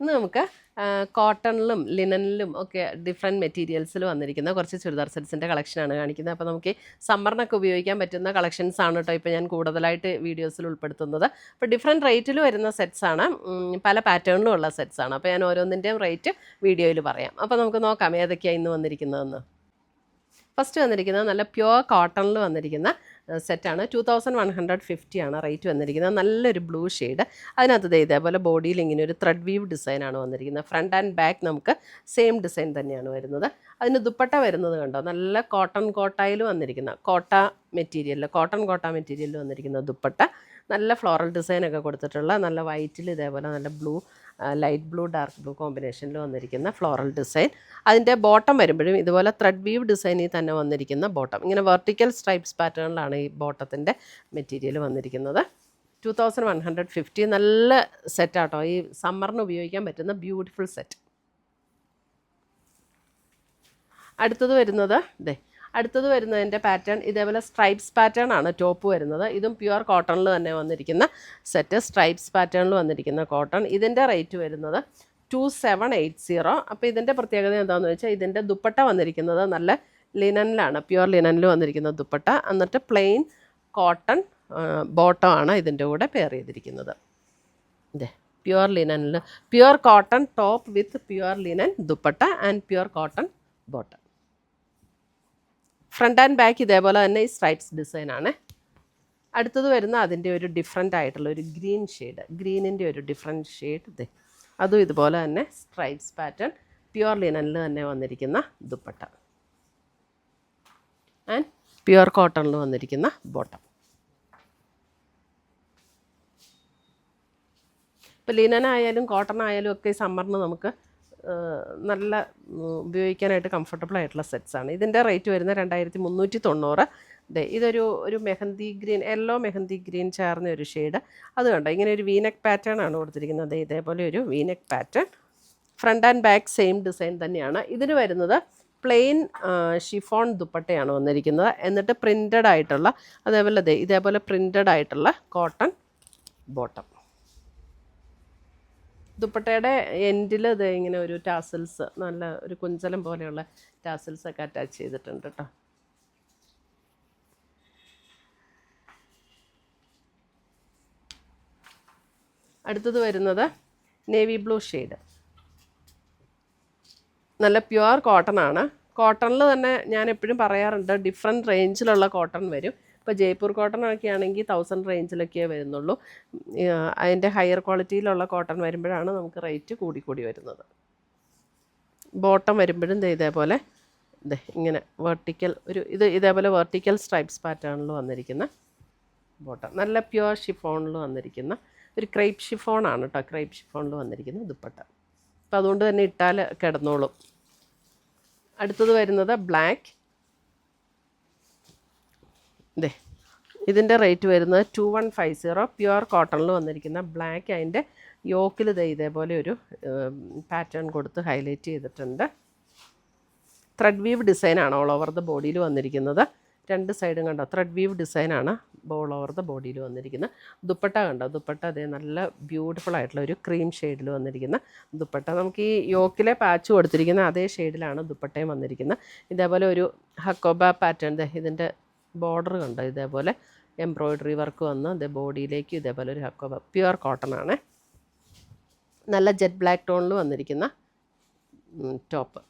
ഇന്ന് നമുക്ക് കോട്ടണിലും ലിനനിലും ഒക്കെ ഡിഫറെൻറ്റ് മെറ്റീരിയൽസിൽ വന്നിരിക്കുന്ന കുറച്ച് ചുരിദാർ സെറ്റ്സിൻ്റെ കളക്ഷനാണ് കാണിക്കുന്നത്. അപ്പോൾ നമുക്ക് സമ്മറിനൊക്കെ ഉപയോഗിക്കാൻ പറ്റുന്ന കളക്ഷൻസ് ആണ് കേട്ടോ ഇപ്പോൾ ഞാൻ കൂടുതലായിട്ട് വീഡിയോസിൽ ഉൾപ്പെടുത്തുന്നത്. അപ്പോൾ ഡിഫറെൻറ്റ് റേറ്റിൽ വരുന്ന സെറ്റ്സാണ്, പല പാറ്റേണിലും ഉള്ള സെറ്റ്സാണ്. അപ്പോൾ ഞാൻ ഓരോന്നിൻ്റെയും റേറ്റ് വീഡിയോയിൽ പറയാം. അപ്പോൾ നമുക്ക് നോക്കാം ഏതൊക്കെയാണ് ഇന്ന് വന്നിരിക്കുന്നതെന്ന്. ഫസ്റ്റ് വന്നിരിക്കുന്നത് നല്ല പ്യുവർ കോട്ടണിൽ വന്നിരിക്കുന്ന സെറ്റാണ്. 2150 ആണ് റേറ്റ് വന്നിരിക്കുന്നത്. നല്ലൊരു ബ്ലൂ ഷെയ്ഡ്. അതിനകത്ത് ഇതേപോലെ ബോഡിയിൽ ഇങ്ങനെ ഒരു ത്രെഡ് വീവ് ഡിസൈനാണ് വന്നിരിക്കുന്നത്. ഫ്രണ്ട് ആൻഡ് ബാക്ക് നമുക്ക് സെയിം ഡിസൈൻ തന്നെയാണ് വരുന്നത്. അതിന് ദുപ്പട്ട വരുന്നത് കണ്ടോ, നല്ല കോട്ടൺ കോട്ടായിൽ വന്നിരിക്കുന്ന കോട്ടൺ കോട്ട മെറ്റീരിയലിൽ വന്നിരിക്കുന്ന ദുപ്പട്ട. നല്ല ഫ്ലോറൽ ഡിസൈനൊക്കെ കൊടുത്തിട്ടുള്ള നല്ല വൈറ്റിൽ ഇതേപോലെ നല്ല blue, light blue, dark blue കോമ്പിനേഷനിൽ വന്നിരിക്കുന്ന ഫ്ലോറൽ ഡിസൈൻ. അതിൻ്റെ ബോട്ടം വരുമ്പോഴും ഇതുപോലെ ത്രെഡ് വീവ് ഡിസൈനിൽ തന്നെ വന്നിരിക്കുന്ന ബോട്ടം. ഇങ്ങനെ വെർട്ടിക്കൽ സ്ട്രൈപ്സ് പാറ്റേണിലാണ് ഈ ബോട്ടത്തിൻ്റെ മെറ്റീരിയൽ വന്നിരിക്കുന്നത്. 2150 നല്ല സെറ്റാട്ടോ. ഈ സമ്മറിന് ഉപയോഗിക്കാൻ പറ്റുന്ന ബ്യൂട്ടിഫുൾ സെറ്റ്. അടുത്തത് വരുന്നതിൻ്റെ പാറ്റേൺ ഇതേപോലെ സ്ട്രൈപ്സ് പാറ്റേൺ ആണ് ടോപ്പ് വരുന്നത്. ഇതും പ്യുവർ കോട്ടണിൽ തന്നെ വന്നിരിക്കുന്ന സെറ്റ്, സ്ട്രൈപ്സ് പാറ്റേണിൽ വന്നിരിക്കുന്ന കോട്ടൺ. ഇതിൻ്റെ റേറ്റ് വരുന്നത് 2780. അപ്പോൾ ഇതിൻ്റെ പ്രത്യേകത എന്താണെന്ന് വെച്ചാൽ ഇതിൻ്റെ ദുപ്പട്ട വന്നിരിക്കുന്നത് നല്ല ലിനനിലാണ്, പ്യുവർ ലിനനിൽ വന്നിരിക്കുന്ന ദുപ്പട്ട. എന്നിട്ട് പ്ലെയിൻ കോട്ടൺ ബോട്ടം ആണ് ഇതിൻ്റെ കൂടെ പെയർ ചെയ്തിരിക്കുന്നത്. പ്യുവർ ലിനനിൽ pure cotton top with pure linen dupatta and pure cotton bottom. Front and back ഇതേപോലെ തന്നെ ഈ സ്ട്രൈപ്സ് ഡിസൈനാണ്. അടുത്തത് വരുന്ന അതിൻ്റെ ഒരു ഡിഫറെൻ്റ് ആയിട്ടുള്ള ഒരു ഗ്രീൻ ഷെയ്ഡ്, ഗ്രീനിൻ്റെ ഒരു ഡിഫറെൻറ്റ് ഷെയ്ഡ്. അതും ഇതുപോലെ തന്നെ സ്ട്രൈപ്സ് പാറ്റേൺ, പ്യുവർ ലിനനിൽ തന്നെ വന്നിരിക്കുന്ന ദുപ്പട്ട ആൻഡ് പ്യുവർ കോട്ടണിൽ വന്നിരിക്കുന്ന ബോട്ടം. ഇപ്പോൾ ലിനൻ ആയാലും കോട്ടൺ ആയാലും ഒക്കെ ഈ സമ്മറിന് നമുക്ക് നല്ല ഉപയോഗിക്കാനായിട്ട് കംഫർട്ടബിൾ ആയിട്ടുള്ള സെറ്റ്സാണ്. ഇതിൻ്റെ റേറ്റ് വരുന്നത് 2390. ഇതൊരു mehndi green, yellow mehndi green ചേർന്ന ഒരു ഷെയ്ഡ്. അത് കണ്ടോ, ഇങ്ങനെ ഒരു വീനെക്ക് പാറ്റേൺ ആണ് കൊടുത്തിരിക്കുന്നത്. ഇതേപോലെ ഒരു V neck pattern. Front and back same design തന്നെയാണ്. ഇതിന് വരുന്നത് പ്ലെയിൻ ഷിഫോൺ ദുപ്പട്ടയാണ് വന്നിരിക്കുന്നത്. എന്നിട്ട് പ്രിൻറ്റഡ് ആയിട്ടുള്ള ഇതേപോലെ പ്രിൻറ്റഡ് ആയിട്ടുള്ള കോട്ടൺ ബോട്ടം. ദുപ്പട്ടയുടെ എൻഡിൽ ഇങ്ങനെ ഒരു ടാസൽസ്, നല്ല ഒരു കുഞ്ചലം പോലെയുള്ള ടാസൽസൊക്കെ അറ്റാച്ച് ചെയ്തിട്ടുണ്ട് കേട്ടോ. അടുത്തത് വരുന്നത് നേവി ബ്ലൂ ഷെയ്ഡ്. നല്ല പ്യുവർ കോട്ടൺ ആണ്. കോട്ടണിൽ തന്നെ ഞാൻ എപ്പോഴും പറയാറുണ്ട് ഡിഫറെൻറ്റ് റേഞ്ചിലുള്ള കോട്ടൺ വരും. ഇപ്പോൾ ജയ്പൂർ കോട്ടൺ ഒക്കെ ആണെങ്കിൽ 1000 റേഞ്ചിലൊക്കെ വരുന്നുള്ളൂ. അതിൻ്റെ ഹയർ ക്വാളിറ്റിയിലുള്ള കോട്ടൺ വരുമ്പോഴാണ് നമുക്ക് റേറ്റ് കൂടി വരുന്നത്. ബോട്ടം വരുമ്പോഴും ഇതേപോലെ ഇങ്ങനെ വെർട്ടിക്കൽ ഇതേപോലെ വെർട്ടിക്കൽ സ്ട്രൈപ്സ് പാറ്റേണിൽ വന്നിരിക്കുന്ന ബോട്ടം. നല്ല പ്യുവർ ഷിഫോണിൽ വന്നിരിക്കുന്ന ഒരു ക്രേപ്പ് ഷിഫോണാണ് കേട്ടോ. ക്രേപ്പ് ഷിഫോണിൽ വന്നിരിക്കുന്ന ദുപ്പട്ട. അപ്പോൾ അതുകൊണ്ട് തന്നെ ഇട്ടാൽ കിടന്നോളും. അടുത്തത് വരുന്നത് ബ്ലാക്ക്. ഇതിൻ്റെ റേറ്റ് വരുന്നത് 2150. പ്യുവർ കോട്ടണിൽ വന്നിരിക്കുന്ന ബ്ലാക്ക്. അതിൻ്റെ യോക്കിൽ ഇതേപോലെ ഒരു പാറ്റേൺ കൊടുത്ത് ഹൈലൈറ്റ് ചെയ്തിട്ടുണ്ട്. ത്രെഡ് വീവ് ഡിസൈനാണ് ഓൾ ഓവർ ദ ബോഡിയിൽ വന്നിരിക്കുന്നത്. രണ്ട് സൈഡും കണ്ടോ, ത്രെഡ് വീവ് ഡിസൈനാണ് ഓൾ ഓവർ ദ ബോഡിയിൽ വന്നിരിക്കുന്നത്. ദുപ്പട്ട കണ്ടോ, ദുപ്പട്ട നല്ല ബ്യൂട്ടിഫുൾ ആയിട്ടുള്ള ഒരു ക്രീം ഷെയ്ഡിൽ വന്നിരിക്കുന്ന ദുപ്പട്ട. നമുക്ക് ഈ യോക്കിലെ പാച്ച് കൊടുത്തിരിക്കുന്ന അതേ ഷെയ്ഡിലാണ് ദുപ്പട്ടയും വന്നിരിക്കുന്നത്. ഇതേപോലെ ഒരു ഹക്കോബ പാറ്റേൺ. ഇതിൻ്റെ ബോർഡർ കണ്ടോ, ഇതേപോലെ എംബ്രോയ്ഡറി വർക്ക് വന്ന് ബോഡിയിലേക്ക് ഇതേപോലെ ഒരു ഹക്കോബ. പ്യുവർ കോട്ടൺ ആണ്. നല്ല ജെറ്റ് ബ്ലാക്ക് ടോണിൽ വന്നിരിക്കുന്ന ടോപ്പ്.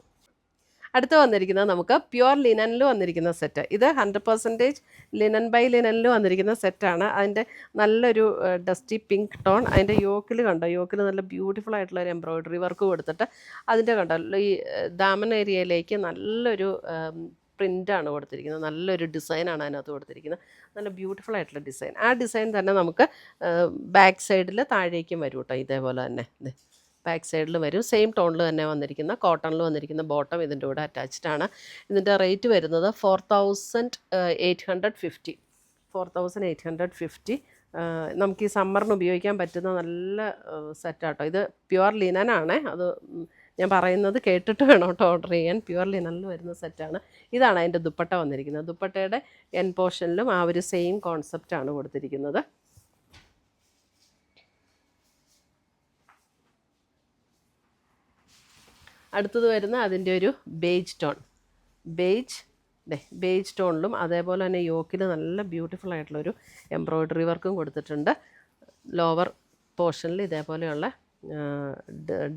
അടുത്ത് വന്നിരിക്കുന്നത് നമുക്ക് പ്യുവർ ലിനനിൽ വന്നിരിക്കുന്ന സെറ്റ്. ഇത് 100% ലിനൻ ബൈ ലിനനിൽ വന്നിരിക്കുന്ന സെറ്റാണ്. അതിൻ്റെ നല്ലൊരു ഡസ്റ്റി പിങ്ക് ടോൺ. അതിൻ്റെ യോക്കിൽ കണ്ടോ, യോക്കിൽ നല്ല ബ്യൂട്ടിഫുൾ ആയിട്ടുള്ള ഒരു എംബ്രോയ്ഡറി വർക്ക് കൊടുത്തിട്ട് അതിൻ്റെ കണ്ടോ ഈ ദാമൻ ഏരിയയിലേക്ക് നല്ലൊരു പ്രിൻ്റാണ് കൊടുത്തിരിക്കുന്നത്. നല്ലൊരു ഡിസൈനാണ് അതിനകത്ത് കൊടുത്തിരിക്കുന്നത്. നല്ല ബ്യൂട്ടിഫുൾ ആയിട്ടുള്ള ഡിസൈൻ. ആ ഡിസൈൻ തന്നെ നമുക്ക് ബാക്ക് സൈഡിൽ താഴേക്കും വരും കേട്ടോ. ഇതേപോലെ തന്നെ ബാക്ക് സൈഡിൽ വരും. സെയിം ടോണിൽ തന്നെ വന്നിരിക്കുന്ന കോട്ടണിൽ വന്നിരിക്കുന്ന ബോട്ടം ഇതിൻ്റെ കൂടെ അറ്റാച്ച്ഡ് ആണ്. ഇതിൻ്റെ റേറ്റ് വരുന്നത് 4850. 4850. നമുക്ക് ഈ സമ്മറിന് ഉപയോഗിക്കാൻ പറ്റുന്ന നല്ല സെറ്റാട്ടോ. ഇത് പ്യുവർ ലിനനാണ്. അത് ഞാൻ പറയുന്നത് കേട്ടിട്ട് വേണം കേട്ടോ ഓർഡർ ചെയ്യാൻ. പ്യുവർ ലിനനിൽ വരുന്ന സെറ്റാണ്. ഇതാണ് അതിൻ്റെ ദുപ്പട്ട വന്നിരിക്കുന്നത്. ദുപ്പട്ടയുടെ എൻ പോർഷനിലും ആ ഒരു സെയിം കോൺസെപ്റ്റാണ് കൊടുത്തിരിക്കുന്നത്. അടുത്തത് വരുന്ന അതിൻ്റെ ഒരു ബേജ് ടോൺ, ബേജ് ടോണിലും അതേപോലെ തന്നെ യോക്കിൽ നല്ല ബ്യൂട്ടിഫുൾ ആയിട്ടുള്ളൊരു എംബ്രോയ്ഡറി വർക്കും കൊടുത്തിട്ടുണ്ട്. ലോവർ പോർഷനിൽ ഇതേപോലെയുള്ള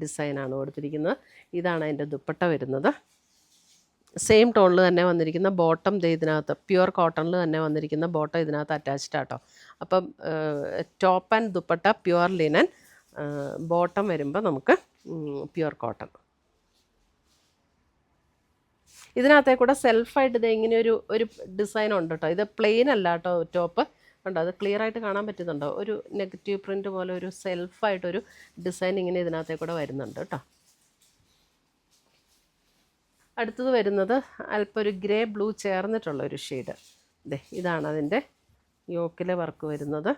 ഡിസൈനാണ് കൊടുത്തിരിക്കുന്നത്. ഇതാണ് അതിൻ്റെ ദുപ്പട്ട വരുന്നത്. സെയിം ടോണിൽ തന്നെ വന്നിരിക്കുന്ന ബോട്ടം ഇതിനകത്ത് പ്യുവർ കോട്ടണിൽ തന്നെ വന്നിരിക്കുന്ന ബോട്ടം ഇതിനകത്ത് അറ്റാച്ച്ഡ് ആട്ടോ. അപ്പം top and dupatta pure linen, bottom വരുമ്പോൾ നമുക്ക് പ്യുവർ കോട്ടൺ. ഇതിനകത്തേ കൂടെ സെൽഫായിട്ട് ഇത് ഇങ്ങനെ ഒരു ഡിസൈൻ ഉണ്ട് കേട്ടോ. ഇത് പ്ലെയിൻ അല്ല കേട്ടോ ടോപ്പ്, കണ്ടോ അത് ക്ലിയർ ആയിട്ട് കാണാൻ പറ്റുന്നുണ്ടോ? ഒരു നെഗറ്റീവ് പ്രിൻറ്റ് പോലെ ഒരു സെൽഫായിട്ടൊരു ഡിസൈൻ ഇങ്ങനെ ഇതിനകത്തേ കൂടെ വരുന്നുണ്ട് കേട്ടോ. അടുത്തത് വരുന്നത് അല്പം ഒരു ഗ്രേ ബ്ലൂ ചേർന്നിട്ടുള്ള ഒരു ഷെയ്ഡ്. ഇതാണ് അതിൻ്റെ യോക്കിലെ വർക്ക് വരുന്നത്.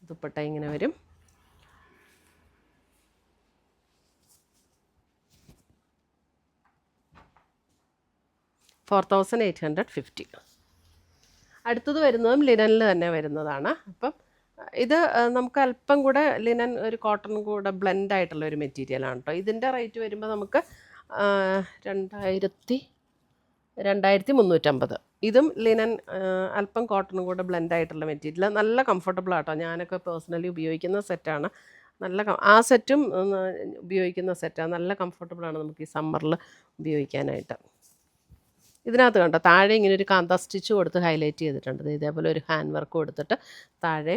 ദുപ്പട്ട ഇങ്ങനെ വരും. $4,850. അടുത്തത് വരുന്നതും ലിനനിൽ തന്നെ വരുന്നതാണ്. അപ്പം ഇത് നമുക്ക് അല്പം കൂടെ ലിനൻ ഒരു കോട്ടൺ കൂടെ ബ്ലെൻഡ് ആയിട്ടുള്ള ഒരു മെറ്റീരിയലാണ് കേട്ടോ. ഇതിൻ്റെ റേറ്റ് വരുമ്പോൾ നമുക്ക് 2,350. ഇതും ലിനൻ അല്പം കോട്ടണും കൂടെ ബ്ലെൻഡ് ആയിട്ടുള്ള മെറ്റീരിയൽ. നല്ല കംഫർട്ടബിൾ ആട്ടോ. ഞാനൊക്കെ പേഴ്സണലി ഉപയോഗിക്കുന്ന സെറ്റാണ്. ആ സെറ്റും ഉപയോഗിക്കുന്ന സെറ്റാണ്. നല്ല കംഫർട്ടബിളാണ് നമുക്ക് ഈ സമ്മറിൽ ഉപയോഗിക്കാനായിട്ട്. ഇതിനകത്ത് കണ്ടോ താഴെ ഇങ്ങനെ ഒരു കാന്ത സ്റ്റിച്ച് കൊടുത്ത് ഹൈലൈറ്റ് ചെയ്തിട്ടുണ്ട്. ഇതേപോലെ ഒരു ഹാൻഡ് വർക്ക് കൊടുത്തിട്ട് താഴെ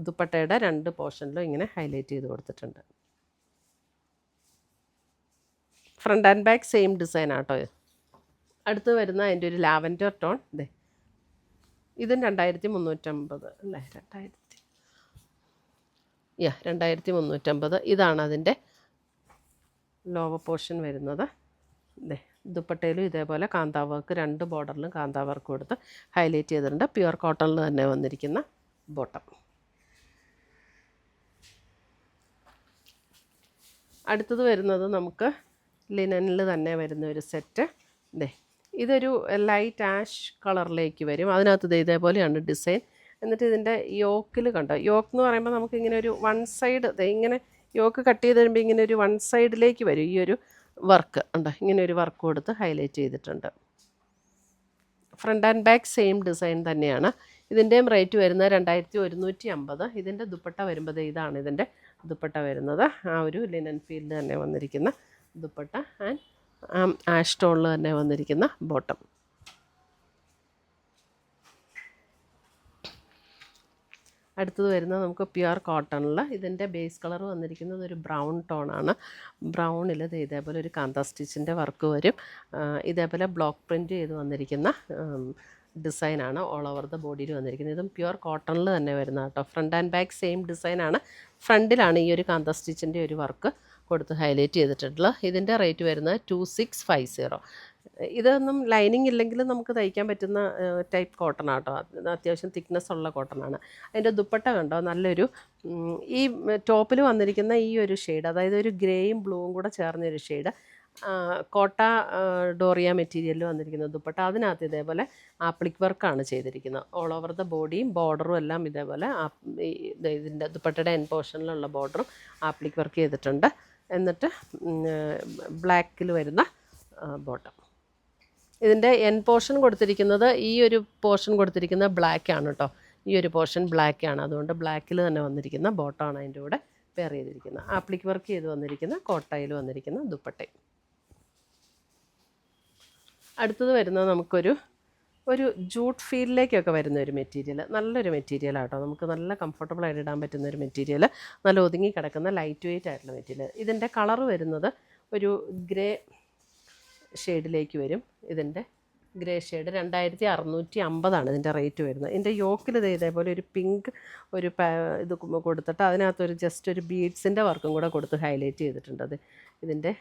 ദുപ്പട്ടയുടെ 2 പോർഷനിലും ഇങ്ങനെ ഹൈലൈറ്റ് ചെയ്ത് കൊടുത്തിട്ടുണ്ട്. Front and back same design ആട്ടോ. അടുത്ത് വരുന്ന അതിൻ്റെ ഒരു ലാവൻഡർ ടോൺ. ഇതും 2,350 അല്ലേ? 2,350. ഇതാണ് അതിൻ്റെ ലോവർ പോർഷൻ വരുന്നത്. ദുപ്പട്ടയിലും ഇതേപോലെ കാന്താ വർക്ക് 2 ബോർഡറിലും കാന്താ വർക്ക് കൊടുത്ത് ഹൈലൈറ്റ് ചെയ്തിട്ടുണ്ട്. പ്യുവർ കോട്ടണിൽ തന്നെ വന്നിരിക്കുന്ന ബോട്ടം. അടുത്തത് വരുന്നത് നമുക്ക് ലിനനിൽ തന്നെ വരുന്ന ഒരു സെറ്റ്. ഇതൊരു ലൈറ്റ് ആഷ് കളറിലേക്ക് വരും. അതിനകത്ത് ഇതേപോലെയാണ് ഡിസൈൻ. എന്നിട്ട് ഇതിൻ്റെ യോക്കിൽ കണ്ടോ, യോക്ക് എന്ന് പറയുമ്പോൾ നമുക്കിങ്ങനെ ഒരു വൺ സൈഡ് ഇങ്ങനെ യോക്ക് കട്ട് ചെയ്ത് വരുമ്പോൾ ഇങ്ങനെ ഒരു വൺ സൈഡിലേക്ക് വരും ഈ ഒരു വർക്ക് ഉണ്ടോ. ഇങ്ങനെ ഒരു വർക്ക് കൊടുത്ത് ഹൈലൈറ്റ് ചെയ്തിട്ടുണ്ട്. Front and back same design തന്നെയാണ്. ഇതിൻ്റെയും റേറ്റ് വരുന്നത് 2,150. ഇതിൻ്റെ ദുപ്പട്ട വരുമ്പോൾ ഇതാണ് ഇതിൻ്റെ ദുപ്പട്ട വരുന്നത്. ആ ഒരു ലിനൻ ഫീൽഡ് തന്നെ വന്നിരിക്കുന്ന ദുപ്പട്ട ആൻഡ് ആഷ് ടോണിൽ തന്നെ വന്നിരിക്കുന്ന ബോട്ടം. അടുത്തത് വരുന്നത് നമുക്ക് പ്യുവർ കോട്ടണിൽ. ഇതിൻ്റെ ബേസ് കളർ വന്നിരിക്കുന്നത് ഒരു ബ്രൗൺ ടോണാണ്. ബ്രൗണിൽ ഇതേപോലെ ഒരു കാന്ത സ്റ്റിച്ചിൻ്റെ വർക്ക് വരും. ഇതേപോലെ ബ്ലോക്ക് പ്രിൻറ്റ് ചെയ്ത് വന്നിരിക്കുന്ന ഡിസൈനാണ് ഓൾ ഓവർ ദ ബോഡിയിൽ വന്നിരിക്കുന്നത്. ഇതും പ്യുവർ കോട്ടണിൽ തന്നെ വരുന്ന കേട്ടോ. ഫ്രണ്ട് ആൻഡ് ബാക്ക് സെയിം ഡിസൈനാണ്. ഫ്രണ്ടിലാണ് ഈ ഒരു കാന്ത സ്റ്റിച്ചിൻ്റെ ഒരു വർക്ക് കൊടുത്ത് ഹൈലൈറ്റ് ചെയ്തിട്ടുള്ളത്. ഇതിൻ്റെ റേറ്റ് വരുന്നത് 2,650. ഇതൊന്നും ലൈനിങ് ഇല്ലെങ്കിലും നമുക്ക് തയ്ക്കാൻ പറ്റുന്ന ടൈപ്പ് കോട്ടൺ ആട്ടോ. അത്യാവശ്യം തിക്നെസ് ഉള്ള കോട്ടണാണ്. അതിൻ്റെ ദുപ്പട്ട കണ്ടോ നല്ലൊരു ഈ ടോപ്പിൽ വന്നിരിക്കുന്ന ഈ ഒരു ഷെയ്ഡ്, അതായത് ഒരു ഗ്രേയും ബ്ലൂവും കൂടെ ചേർന്നൊരു ഷെയ്ഡ്, കോട്ട ഡോറിയ മെറ്റീരിയലിൽ വന്നിരിക്കുന്ന ദുപ്പട്ട. അതിനകത്ത് ഇതേപോലെ ആപ്ലിക് വർക്കാണ് ചെയ്തിരിക്കുന്നത്. ഓൾ ഓവർ ദ ബോഡിയും ബോർഡറും എല്ലാം ഇതേപോലെ ഇതിൻ്റെ ദുപ്പട്ടയുടെ എൻ പോർഷനിലുള്ള ബോർഡറും ആപ്ലിക് വർക്ക് ചെയ്തിട്ടുണ്ട്. എന്നിട്ട് ബ്ലാക്കിൽ വരുന്ന ബോട്ടം. ഇതിൻ്റെ എൻ പോർഷൻ കൊടുത്തിരിക്കുന്നത് ഈ ഒരു പോർഷൻ കൊടുത്തിരിക്കുന്നത് ബ്ലാക്കാണ് കേട്ടോ. ഈ ഒരു പോർഷൻ ബ്ലാക്കാണ്. അതുകൊണ്ട് ബ്ലാക്കിൽ തന്നെ വന്നിരിക്കുന്ന ബോട്ടമാണ് അതിൻ്റെ കൂടെ പെയർ ചെയ്തിരിക്കുന്നത്. ആപ്ലിക് വർക്ക് ചെയ്ത് വന്നിരിക്കുന്ന കോട്ടയിൽ വന്നിരിക്കുന്ന ദുപ്പട്ടയും. അടുത്തത് വരുന്നത് നമുക്കൊരു ജൂട്ട് ഫീലിലേക്കൊക്കെ വരുന്ന ഒരു മെറ്റീരിയൽ. നല്ലൊരു മെറ്റീരിയലാട്ടോ. നമുക്ക് നല്ല കംഫർട്ടബിളായിട്ട് ഇടാൻ പറ്റുന്ന ഒരു മെറ്റീരിയൽ. നല്ല ഒതുങ്ങി കിടക്കുന്ന ലൈറ്റ് വെയ്റ്റ് ആയിട്ടുള്ള മെറ്റീരിയൽ. ഇതിൻ്റെ കളർ വരുന്നത് ഒരു ഗ്രേ ഷെയ്ഡിലേക്ക് വരും. ഇതിൻ്റെ ഗ്രേ ഷെയ്ഡ് 2,650 ഇതിൻ്റെ റേറ്റ് വരുന്നത്. ഇതിൻ്റെ യോക്കിൽ ഇതേപോലെ ഒരു പിങ്ക് ഒരു ഇത് കൊടുത്തിട്ട് അതിനകത്തൊരു ജസ്റ്റ് ഒരു ബീഡ്സിൻ്റെ വർക്കും കൂടെ കൊടുത്ത് ഹൈലൈറ്റ് ചെയ്തിട്ടുണ്ട്. അത് ഇതിൻ്റെ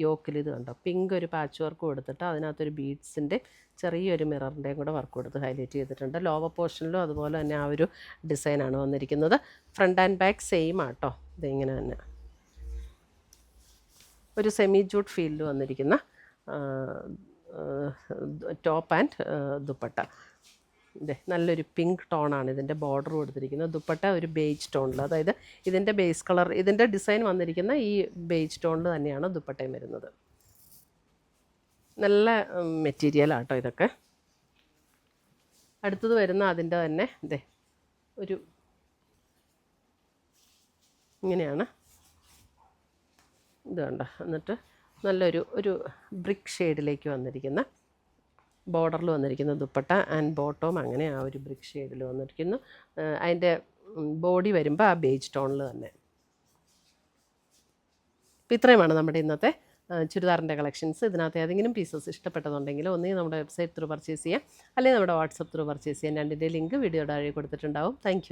യോക്കിൽ ഇത് കണ്ടോ, പിങ്ക് ഒരു പാച്ച് വർക്ക് കൊടുത്തിട്ട് അതിനകത്തൊരു ബീഡ്സിൻ്റെ ചെറിയൊരു മിററിൻ്റെയും കൂടെ വർക്ക് കൊടുത്ത് ഹൈലൈറ്റ് ചെയ്തിട്ടുണ്ട്. ലോവർ പോർഷനിലും അതുപോലെ തന്നെ ആ ഒരു ഡിസൈനാണ് വന്നിരിക്കുന്നത്. ഫ്രണ്ട് ആൻഡ് ബാക്ക് സെയിം ആട്ടോ. ഇതിങ്ങനെ തന്നെ ഒരു സെമി ജൂട്ട് ഫീൽഡ് വന്നിരിക്കുന്ന ടോപ്പ് ആൻഡ് ദുപ്പട്ട. ഇതേ നല്ലൊരു പിങ്ക് ടോണാണ് ഇതിൻ്റെ ബോർഡർ കൊടുത്തിരിക്കുന്നത്. ദുപ്പട്ട ഒരു ബേജ് ടോണിൽ, അതായത് ഇതിൻ്റെ ബേസ് കളർ, ഇതിൻ്റെ ഡിസൈൻ വന്നിരിക്കുന്ന ഈ ബേജ് ടോണിൽ തന്നെയാണ് ദുപ്പട്ടയും വരുന്നത്. നല്ല മെറ്റീരിയലാട്ടോ ഇതൊക്കെ. അടുത്തത് വരുന്ന അതിൻ്റെ തന്നെ ഇതേ ഒരു ഇങ്ങനെയാണ് ഇത് കണ്ടോ. എന്നിട്ട് നല്ലൊരു ബ്രിക്ക് ഷെയ്ഡിലേക്ക് വന്നിരിക്കുന്ന ബോർഡറിൽ വന്നിരിക്കുന്ന ദുപ്പട്ട ആൻഡ് ബോട്ടവും അങ്ങനെ ആ ഒരു ബ്രിക്ക് ഷെയ്ഡിൽ വന്നിരിക്കുന്നു. അതിൻ്റെ ബോഡി വരുമ്പോൾ ആ ബേജ് ടോണിൽ തന്നെ. അപ്പോൾ ഇത്രയുമാണ് നമ്മുടെ ഇന്നത്തെ ചുരിദാറിൻ്റെ കളക്ഷൻസ്. ഇതിനകത്ത് ഏതെങ്കിലും പീസസ് ഇഷ്ടപ്പെട്ടതുണ്ടെങ്കിൽ ഒന്നുകിൽ നമ്മുടെ വെബ്സൈറ്റ് ത്രൂ പർച്ചേസ് ചെയ്യാം, അല്ലെങ്കിൽ നമ്മുടെ വാട്സപ്പ് ത്രൂ പർച്ചേസ് ചെയ്യാം. രണ്ടിൻ്റെ ലിങ്ക് വീഡിയോയുടെ താഴെ കൊടുത്തിട്ടുണ്ടാവും. താങ്ക്